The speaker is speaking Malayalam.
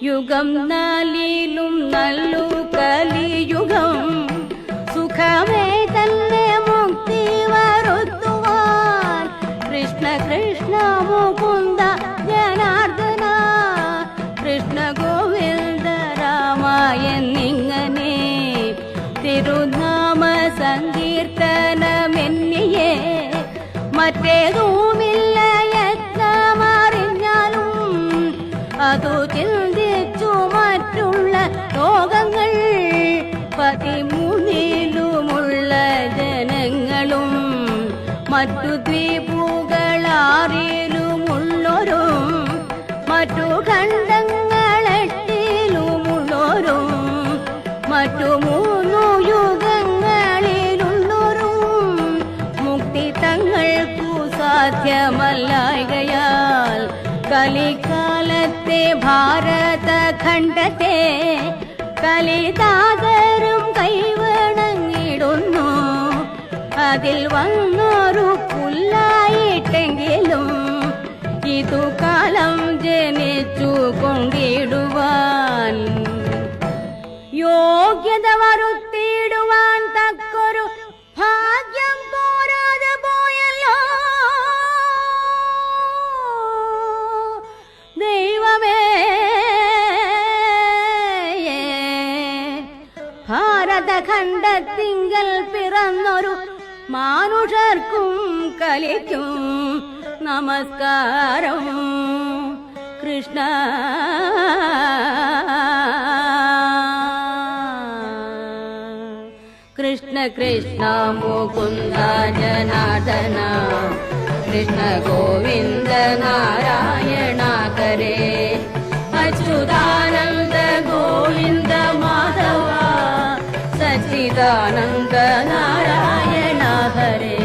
യുഗം നാലിലും നല്ലു കലിയുഗം സുഖമേ തന്നെ മുക്തി വരുത്തുവാൻ കൃഷ്ണ കൃഷ്ണ മുകുന്ദ ജനാർദ്ദന കൃഷ്ണ ഗോവിന്ദ രാമ എന്നിങ്ങനെ തിരുനാമ സങ്കീർത്തനമെന്നിയെ മറ്റേതുമില്ല യജ്ഞമറിഞ്ഞാലും അതു ചിന്തിച്ചു മറ്റുള്ള ലോകങ്ങൾ 13 ജനങ്ങളും മറ്റു ദ്വീപുകളാറിലുമുള്ളോരും മറ്റു ഖണ്ഡങ്ങളെട്ടിലുമുള്ളോരും മറ്റു 3 യുഗങ്ങളിലുള്ളോരും മുക്തി തങ്ങൾക്കു സാധ്യമല്ലായകയാൽ കലികാലത്തെ ഭാരതഖണ്ഡത്തെ കലിതാതരും കൈവണങ്ങിടുന്നു അതിൽ വന്നൊരു പുല്ലായിട്ടെങ്കിലും ഇതു കാലം ജനിച്ചു കൊണ്ടിടുവാൻ യോഗ്യത വരുത്തിയിടുവാൻ തക്കൊരു ഭാഗ്യം പോരാതെ പോയല്ലോ ദൈവമേ ഭാരതഖണ്ഡത്തിങ്കൽ പിറന്നൊരു മാനുഷർക്കും കലിക്കും നമസ്കാരം കൃഷ്ണ കൃഷ്ണ കൃഷ്ണ മുകുന്ദ ജനാർദ്ദന കൃഷ്ണ ഗോവിന്ദ നാരായണ ഹരേ അച്യുതാനന്ദ ഗോവിന്ദ മാധവ സച്ചിദാനന്ദ നാരായണ ഹരേ